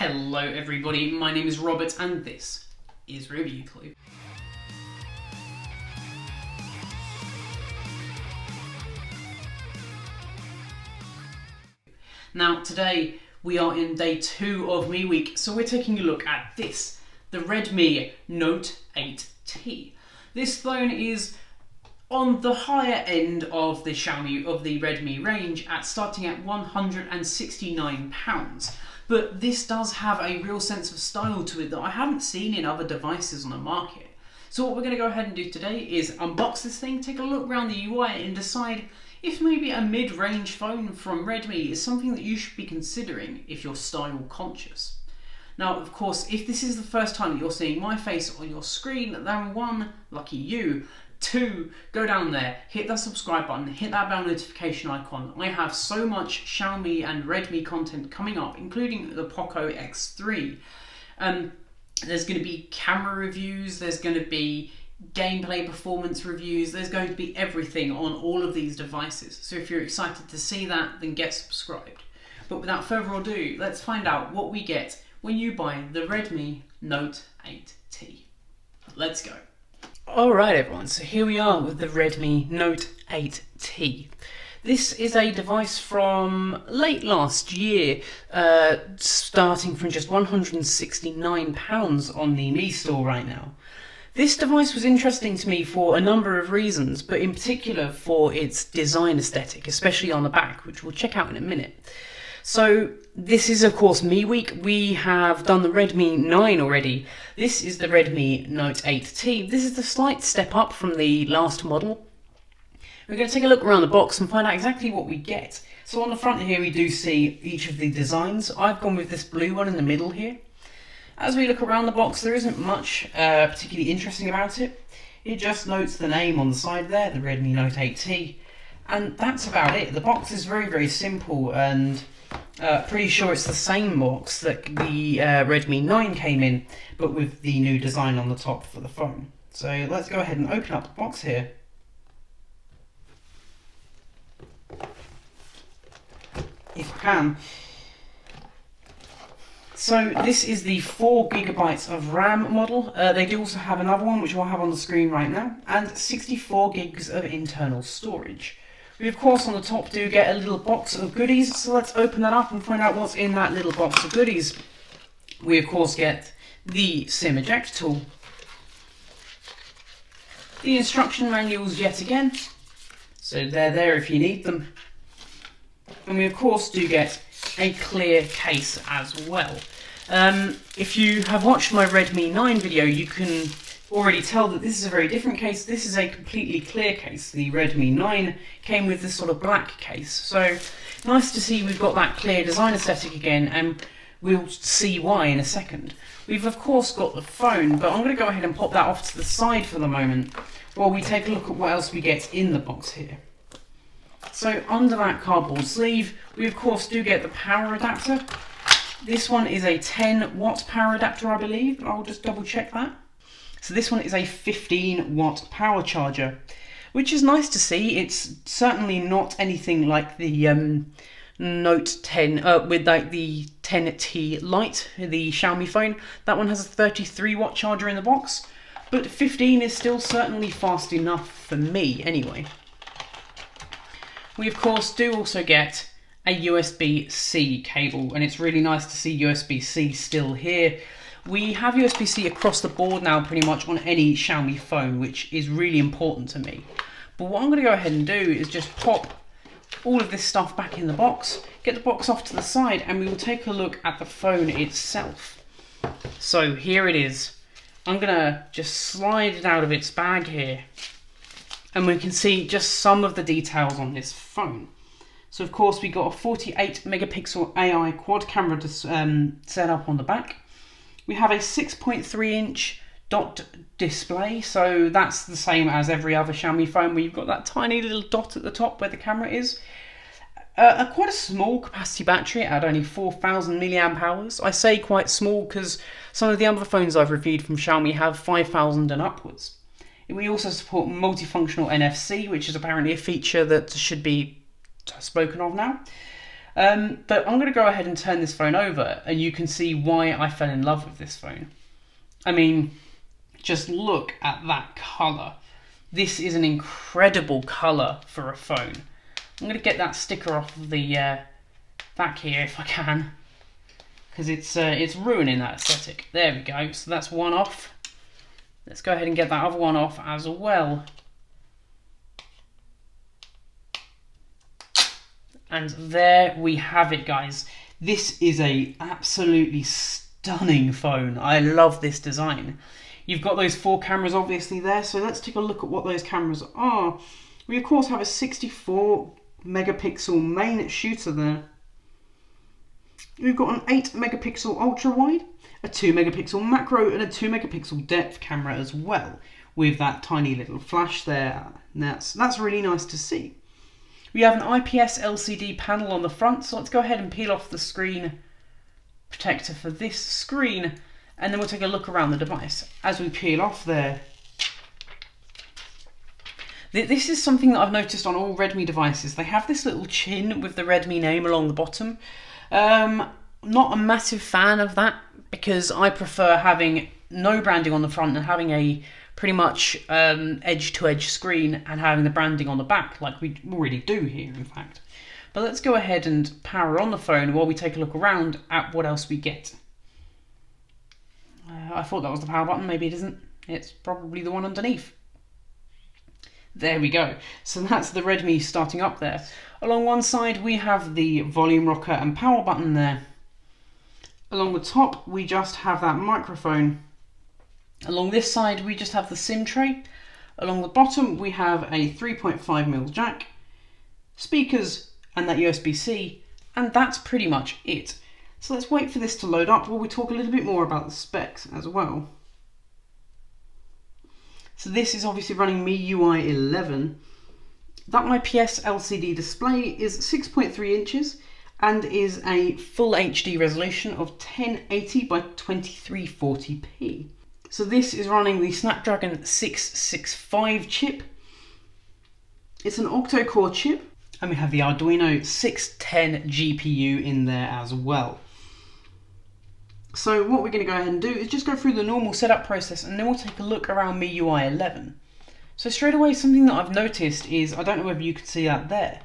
Hello everybody, my name is Robert and this is Review Clue. Now today we are in day 2 of Me Week, so we're taking a look at this, the Redmi Note 8T. This phone is on the higher end of the Redmi range, starting at £169. But this does have a real sense of style to it that I haven't seen in other devices on the market. So what we're going to go ahead and do today is unbox this thing, take a look around the UI and decide if maybe a mid-range phone from Redmi is something that you should be considering if you're style conscious. Now, of course, if this is the first time that you're seeing my face on your screen, then 1, lucky you. 2, go down there, hit that subscribe button, hit that bell notification icon. I have so much Xiaomi and Redmi content coming up, including the Poco X3. There's going to be camera reviews, there's going to be gameplay performance reviews, there's going to be everything on all of these devices. So if you're excited to see that, then get subscribed. But without further ado, let's find out what we get when you buy the Redmi Note 8T. Let's go. Alright everyone, so here we are with the Redmi Note 8T. This is a device from late last year, starting from just £169 on the Mi store right now. This device was interesting to me for a number of reasons, but in particular for its design aesthetic, especially on the back, which we'll check out in a minute. So this is of course Me Week. We have done the Redmi 9 already. This is the Redmi Note 8T. This is the slight step up from the last model. We're going to take a look around the box and find out exactly what we get. So on the front here we do see each of the designs. I've gone with this blue one in the middle here. As we look around the box, there isn't much particularly interesting about it. It just notes the name on the side there, the Redmi Note 8T. And that's about it. The box is very, very simple and pretty sure it's the same box that the Redmi 9 came in, but with the new design on the top for the phone. So let's go ahead and open up the box here. If I can. So this is the 4GB of RAM model. They do also have another one, which I'll have on the screen right now, and 64 gigs of internal storage. We of course on the top do get a little box of goodies, so let's open that up and find out what's in that little box of goodies. We of course get the SIM eject tool, the instruction manuals yet again, so they're there if you need them, and we of course do get a clear case as well. If you have watched my Redmi 9 video, you can already tell that this is a very different case. This is a completely clear case. The Redmi 9 came with this sort of black case. So nice to see we've got that clear design aesthetic again, and we'll see why in a second. We've of course got the phone, but I'm going to go ahead and pop that off to the side for the moment while we take a look at what else we get in the box here. So under that cardboard sleeve, we of course do get the power adapter. This one is a 10-watt power adapter, I believe. I'll just double check that. So this one is a 15-watt power charger, which is nice to see. It's certainly not anything like the Note 10 with like the 10T Lite, the Xiaomi phone. That one has a 33-watt charger in the box, but 15 is still certainly fast enough for me anyway. We of course do also get a USB-C cable, and it's really nice to see USB-C still here. We have USB-C across the board now pretty much on any Xiaomi phone, which is really important to me. But what I'm going to go ahead and do is just pop all of this stuff back in the box, get the box off to the side, and we will take a look at the phone itself. So here it is. I'm going to just slide it out of its bag here, and we can see just some of the details on this phone. So of course we got a 48 megapixel AI quad camera set up on the back. We have a 6.3 inch dot display, so that's the same as every other Xiaomi phone where you've got that tiny little dot at the top where the camera is. Quite a small capacity battery at only 4,000 milliamp hours. I say quite small because some of the other phones I've reviewed from Xiaomi have 5,000 and upwards. We also support multifunctional NFC, which is apparently a feature that should be spoken of now. But I'm going to go ahead and turn this phone over, and you can see why I fell in love with this phone. I mean, just look at that colour. This is an incredible colour for a phone. I'm going to get that sticker off of the back here if I can, because it's ruining that aesthetic. There we go. So that's one off. Let's go ahead and get that other one off as well. And there we have it, guys. This is a absolutely stunning phone. I love this design. You've got those 4 cameras obviously there, so let's take a look at what those cameras are. We of course have a 64 megapixel main shooter there. We've got an 8 megapixel ultra wide, a 2 megapixel macro, and a 2 megapixel depth camera as well, with that tiny little flash there. That's really nice to see. We have an IPS LCD panel on the front, so let's go ahead and peel off the screen protector for this screen, and then we'll take a look around the device. As we peel off there, this is something that I've noticed on all Redmi devices. They have this little chin with the Redmi name along the bottom. Not a massive fan of that, because I prefer having no branding on the front and having a pretty much edge-to-edge screen and having the branding on the back, like we already do here, in fact. But let's go ahead and power on the phone while we take a look around at what else we get. I thought that was the power button, maybe it isn't. It's probably the one underneath. There we go. So that's the Redmi starting up there. Along one side we have the volume rocker and power button there. Along the top we just have that microphone. Along this side we just have the SIM tray. Along the bottom we have a 3.5mm jack, speakers and that USB-C, and that's pretty much it. So let's wait for this to load up while we talk a little bit more about the specs as well. So this is obviously running MIUI 11. That IPS LCD display is 6.3 inches and is a full HD resolution of 1080 by 2340p. So this is running the Snapdragon 665 chip. It's an octo-core chip, and we have the Arduino 610 GPU in there as well. So what we're going to go ahead and do is just go through the normal setup process, and then we'll take a look around MIUI 11. So straight away, something that I've noticed is, I don't know whether you could see that there,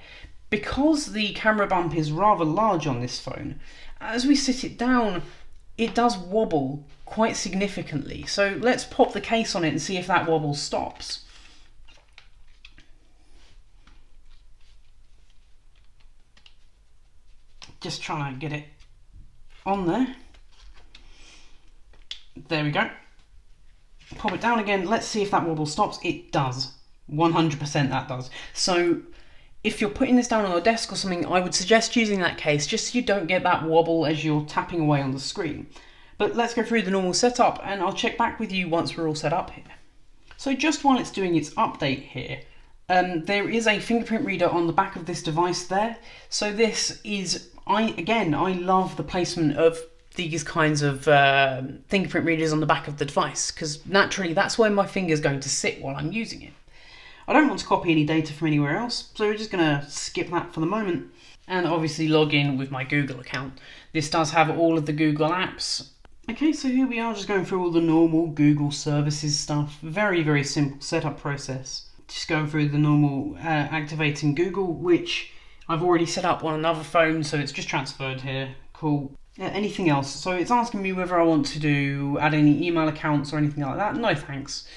because the camera bump is rather large on this phone, as we sit it down, it does wobble quite significantly. So let's pop the case on it and see if that wobble stops. Just trying to get it on there. There we go. Pop it down again. Let's see if that wobble stops. It does. 100% that does. So if you're putting this down on your desk or something, I would suggest using that case just so you don't get that wobble as you're tapping away on the screen. But let's go through the normal setup and I'll check back with you once we're all set up here. So just while it's doing its update here, there is a fingerprint reader on the back of this device there. So this is, I love the placement of these kinds of fingerprint readers on the back of the device, because naturally that's where my finger's going to sit while I'm using it. I don't want to copy any data from anywhere else, so we're just going to skip that for the moment and obviously log in with my Google account. This does have all of the Google apps. Okay, so here we are just going through all the normal Google services stuff. Very, very simple setup process. Just going through the normal activating Google, which I've already set up on another phone, so it's just transferred here. Cool. Anything else? So it's asking me whether I want to add any email accounts or anything like that. No thanks.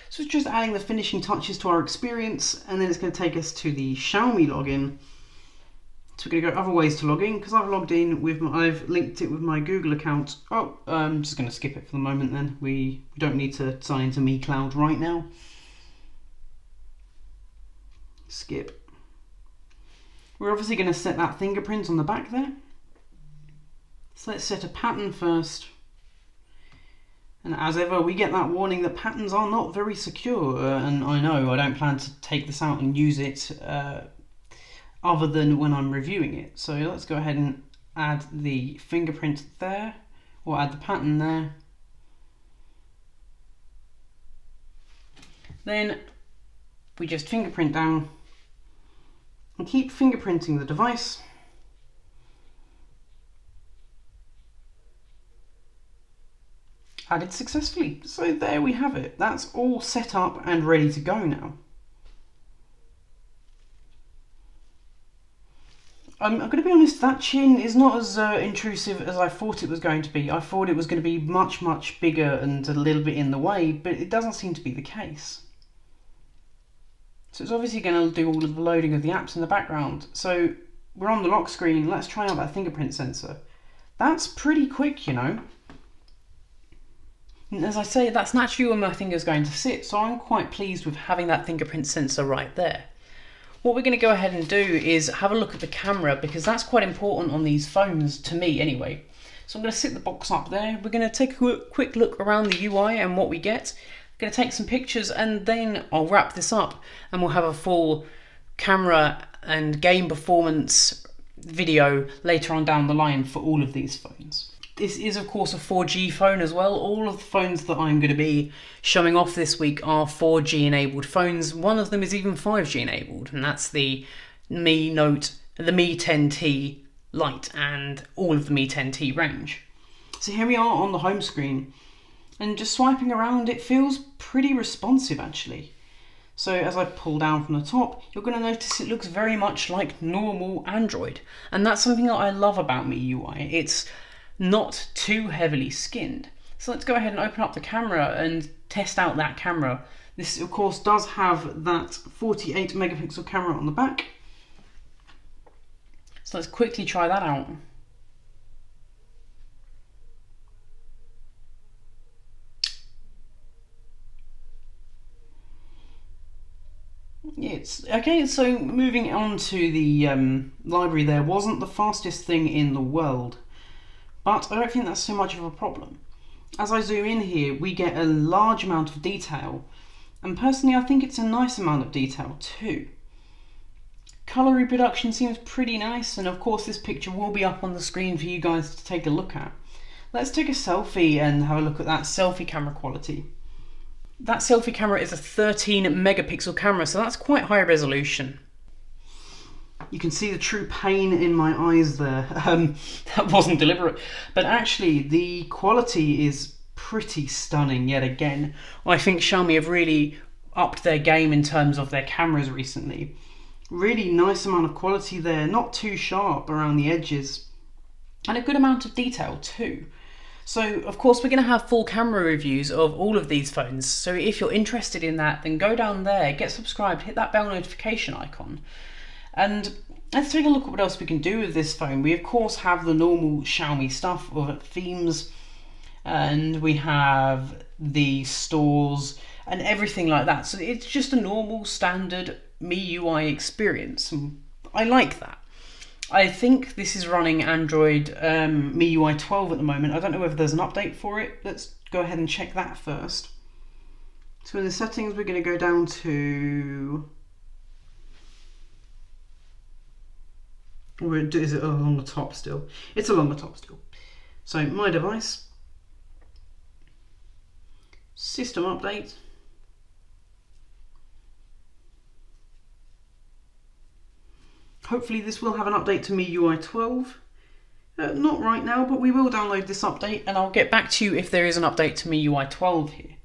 So it's just adding the finishing touches to our experience, and then it's going to take us to the Xiaomi login. So we're going to go other ways to log in, because I've logged in with I've linked it with my Google account. Oh, I'm just going to skip it for the moment then. We don't need to sign into MiCloud right now. Skip. We're obviously going to set that fingerprint on the back there. So let's set a pattern first. And as ever, we get that warning that patterns are not very secure. And I know I don't plan to take this out and use it other than when I'm reviewing it. So let's go ahead and add the fingerprint there, or add the pattern there. Then we just fingerprint down and keep fingerprinting the device added successfully. So there we have it. That's all set up and ready to go now. I'm going to be honest, that chin is not as intrusive as I thought it was going to be. I thought it was going to be much, much bigger and a little bit in the way, but it doesn't seem to be the case. So it's obviously going to do all of the loading of the apps in the background. So we're on the lock screen. Let's try out that fingerprint sensor. That's pretty quick, you know. And as I say, that's naturally where my finger's going to sit, so I'm quite pleased with having that fingerprint sensor right there. What we're going to go ahead and do is have a look at the camera, because that's quite important on these phones, to me anyway. So I'm going to sit the box up there. We're going to take a quick look around the UI and what we get. I'm going to take some pictures and then I'll wrap this up and we'll have a full camera and game performance video later on down the line for all of these phones. This is of course a 4G phone as well. All of the phones that I'm going to be showing off this week are 4G enabled phones. One of them is even 5G enabled, and that's the Mi Note, the Mi 10T Lite and all of the Mi 10T range. So here we are on the home screen, and just swiping around it feels pretty responsive actually. So as I pull down from the top, you're going to notice it looks very much like normal Android, and that's something that I love about MIUI. It's not too heavily skinned. So let's go ahead and open up the camera and test out that camera. This of course does have that 48 megapixel camera on the back. So let's quickly try that out. It's okay. So moving on to the library, there wasn't the fastest thing in the world, but I don't think that's so much of a problem. As I zoom in here, we get a large amount of detail, and personally I think it's a nice amount of detail too. Colour reproduction seems pretty nice, and of course this picture will be up on the screen for you guys to take a look at. Let's take a selfie and have a look at that selfie camera quality. That selfie camera is a 13 megapixel camera, so that's quite high resolution. You can see the true pain in my eyes there. That wasn't deliberate. But actually, the quality is pretty stunning yet again. I think Xiaomi have really upped their game in terms of their cameras recently. Really nice amount of quality there, not too sharp around the edges. And a good amount of detail too. So, of course, we're going to have full camera reviews of all of these phones. So if you're interested in that, then go down there, get subscribed, hit that bell notification icon. And let's take a look at what else we can do with this phone. We of course have the normal Xiaomi stuff of themes, and we have the stores and everything like that. So it's just a normal standard MIUI experience, and I like that. I think this is running Android MIUI 12 at the moment. I don't know whether there's an update for it. Let's go ahead and check that first. So in the settings, we're going to go down to... Or is it along the top still? It's along the top still. So my device, system update, hopefully this will have an update to MIUI 12. Not right now, but we will download this update and I'll get back to you if there is an update to MIUI 12 here.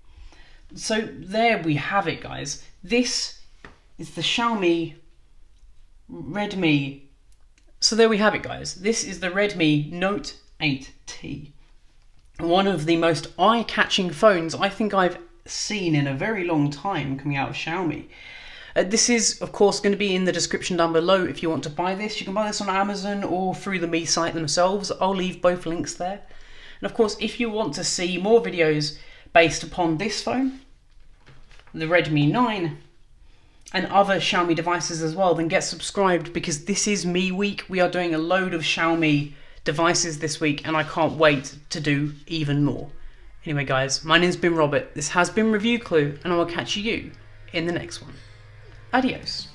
So there we have it, guys. This is the Xiaomi Redmi. So there we have it, guys. This is the Redmi Note 8T. One of the most eye-catching phones I think I've seen in a very long time coming out of Xiaomi. This is, of course, going to be in the description down below if you want to buy this. You can buy this on Amazon or through the Mi site themselves. I'll leave both links there. And of course, if you want to see more videos based upon this phone, the Redmi 9, and other Xiaomi devices as well, then get subscribed, because this is Mi Week. We are doing a load of Xiaomi devices this week and I can't wait to do even more. Anyway guys, my name's been Robert, this has been Review Clue, and I will catch you in the next one. Adios.